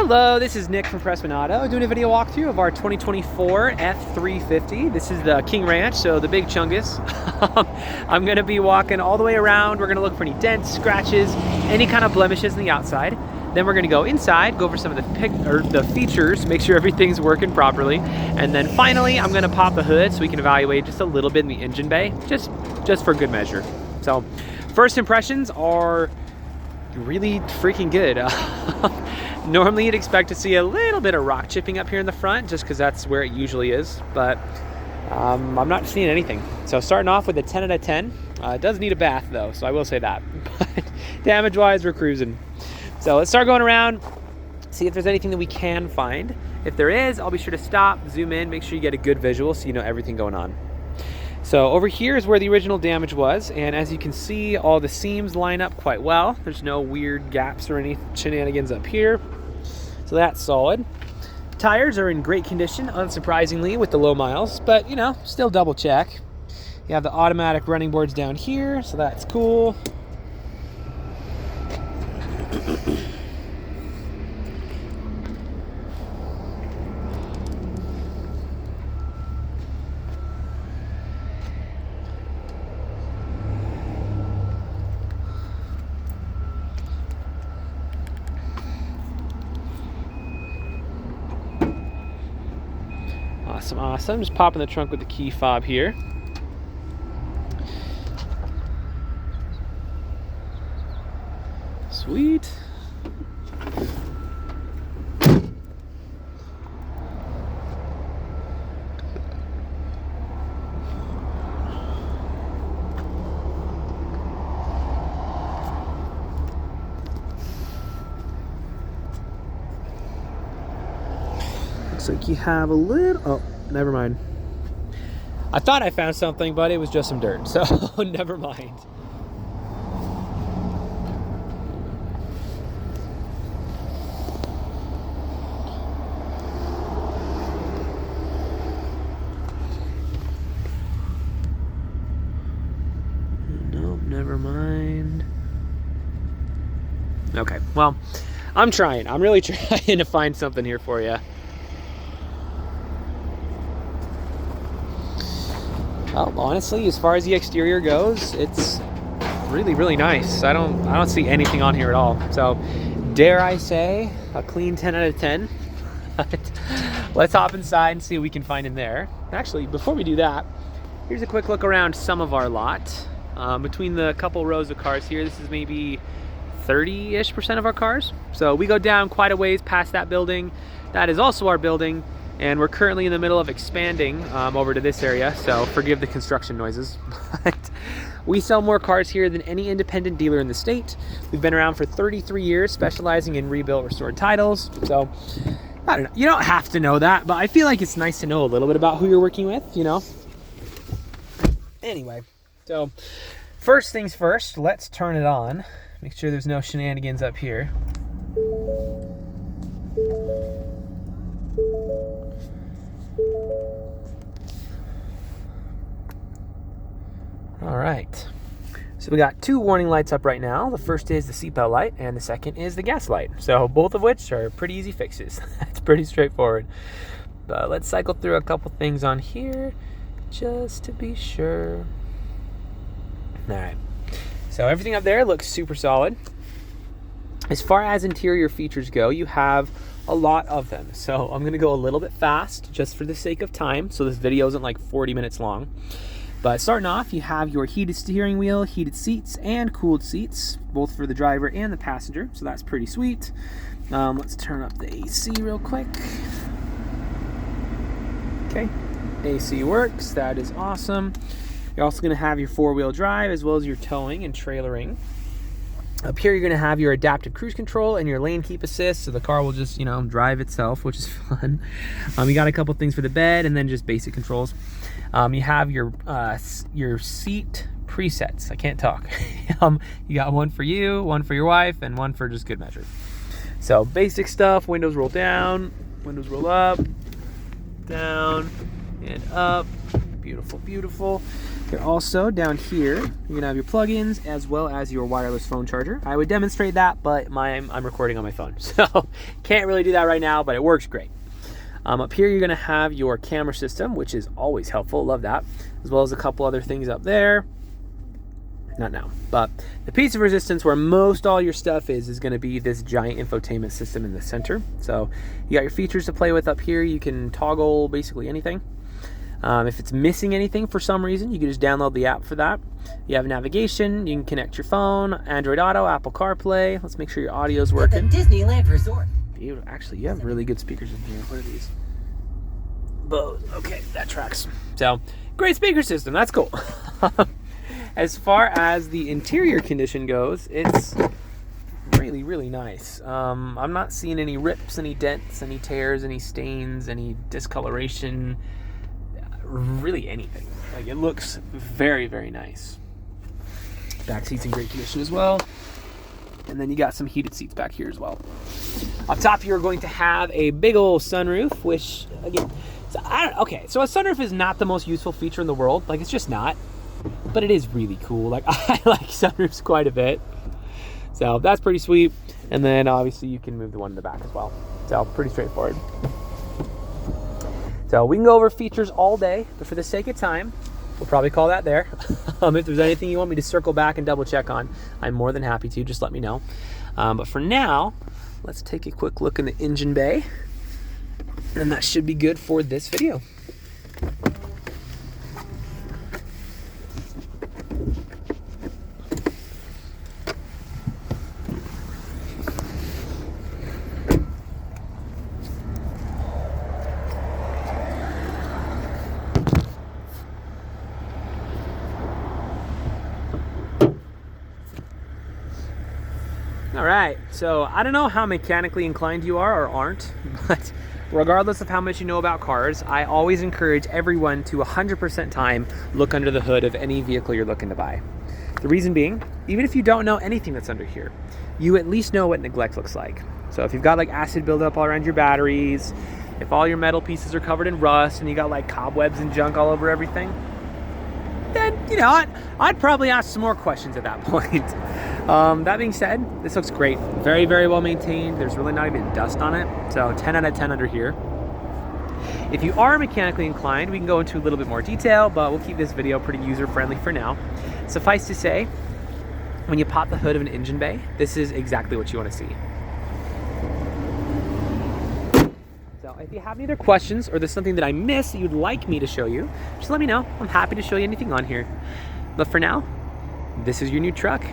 Hello, this is Nick from Prestman doing a video walkthrough of our 2024 F-350. This is the King Ranch, so the big chungus. I'm going to be walking all the way around. We're going to look for any dents, scratches, any kind of blemishes on the outside. Then we're going to go inside, go over some of the features, make sure everything's working properly. And then finally, I'm going to pop the hood so we can evaluate just a little bit in the engine bay, just for good measure. So first impressions are really freaking good. Normally you'd expect to see a little bit of rock chipping up here in the front just because that's where it usually is, but I'm not seeing anything. So starting off with a 10 out of 10. It does need a bath though, so I will say that. But damage wise, we're cruising. So let's start going around, see if there's anything that we can find. If there is, I'll be sure to stop, zoom in, make sure you get a good visual so you know everything going on. So over here is where the original damage was, and as you can see, all the seams line up quite well. There's no weird gaps or any shenanigans up here. So that's solid. Tires are in great condition, unsurprisingly, with the low miles, but you know, still double check. You have the automatic running boards down here, so that's cool. Awesome. Just popping the trunk with the key fob here. Sweet. Looks like you have a little, oh, never mind. I thought I found something, but it was just some dirt, so never mind. Nope, never mind. Okay, well, I'm trying. I'm really trying to find something here for you. Well, honestly, as far as the exterior goes, it's really nice. I don't see anything on here at all. So, dare I say, a clean 10 out of 10. Let's hop inside and see what we can find in there. Actually, before we do that, here's a quick look around some of our lot. Between the couple rows of cars here, this is maybe 30-ish% of our cars. So we go down quite a ways past that building. That is also our building. And we're currently in the middle of expanding over to this area, so forgive the construction noises. But we sell more cars here than any independent dealer in the state. We've been around for 33 years, specializing in rebuilt, restored titles. So, I don't know, you don't have to know that, but I feel like it's nice to know a little bit about who you're working with, you know? Anyway, so first things first, let's turn it on. Make sure there's no shenanigans up here. All right, so we got two warning lights up right now. The first is the seatbelt light and the second is the gas light. So both of which are pretty easy fixes. It's pretty straightforward. But let's cycle through a couple things on here just to be sure. All right, so everything up there looks super solid. As far as interior features go, you have a lot of them. So I'm gonna go a little bit fast just for the sake of time, so this video isn't like 40 minutes long. But starting off, you have your heated steering wheel, heated seats, and cooled seats, both for the driver and the passenger, so that's pretty sweet. Let's turn up the AC real quick. Okay, AC works, that is awesome. You're also gonna have your four-wheel drive as well as your towing and trailering. Up here, you're gonna have your adaptive cruise control and your lane keep assist, so the car will just, you know, drive itself, which is fun. You got a couple things for the bed and then just basic controls. You have your seat presets. I can't talk. You got one for you, one for your wife, and one for just good measure. So basic stuff, windows roll down, windows roll up, down, and up. Beautiful, beautiful. You're also down here, you're gonna have your plugins as well as your wireless phone charger. I would demonstrate that, but I'm recording on my phone, so can't really do that right now, but it works great. Up here, you're gonna have your camera system, which is always helpful, love that, as well as a couple other things up there. Not now, but the piece of resistance where most all your stuff is gonna be this giant infotainment system in the center. So you got your features to play with up here. You can toggle basically anything. If it's missing anything for some reason, you can just download the app for that. You have navigation, you can connect your phone, Android Auto, Apple CarPlay. Let's make sure your audio's working. At the Disneyland Resort. Beautiful. Actually, you have really good speakers in here. What are these? Bose. Okay, that tracks. So, great speaker system. That's cool. As far as the interior condition goes, it's really, really nice. I'm not seeing any rips, any dents, any tears, any stains, any discoloration, really anything. Like, it looks very, very nice. Back seat's in great condition as well. And then you got some heated seats back here as well. Up top, you're going to have a big old sunroof, which, again, so a sunroof is not the most useful feature in the world. Like, it's just not. But it is really cool. Like, I like sunroofs quite a bit. So that's pretty sweet. And then obviously you can move the one in the back as well. So pretty straightforward. So we can go over features all day, but for the sake of time, we'll probably call that there. If there's anything you want me to circle back and double check on, I'm more than happy to. Just let me know. But for now, let's take a quick look in the engine bay. And that should be good for this video. All right, so I don't know how mechanically inclined you are or aren't, but regardless of how much you know about cars, I always encourage everyone to 100% time look under the hood of any vehicle you're looking to buy. The reason being, even if you don't know anything that's under here, you at least know what neglect looks like. So if you've got like acid buildup all around your batteries, if all your metal pieces are covered in rust and you got like cobwebs and junk all over everything, then, you know, I'd probably ask some more questions at that point. That being said, this looks great. Very, very well maintained. There's really not even dust on it. So 10 out of 10 under here. If you are mechanically inclined, we can go into a little bit more detail, but we'll keep this video pretty user-friendly for now. Suffice to say, when you pop the hood of an engine bay, this is exactly what you want to see. So if you have any other questions or there's something that I missed that you'd like me to show you, just let me know. I'm happy to show you anything on here. But for now, this is your new truck.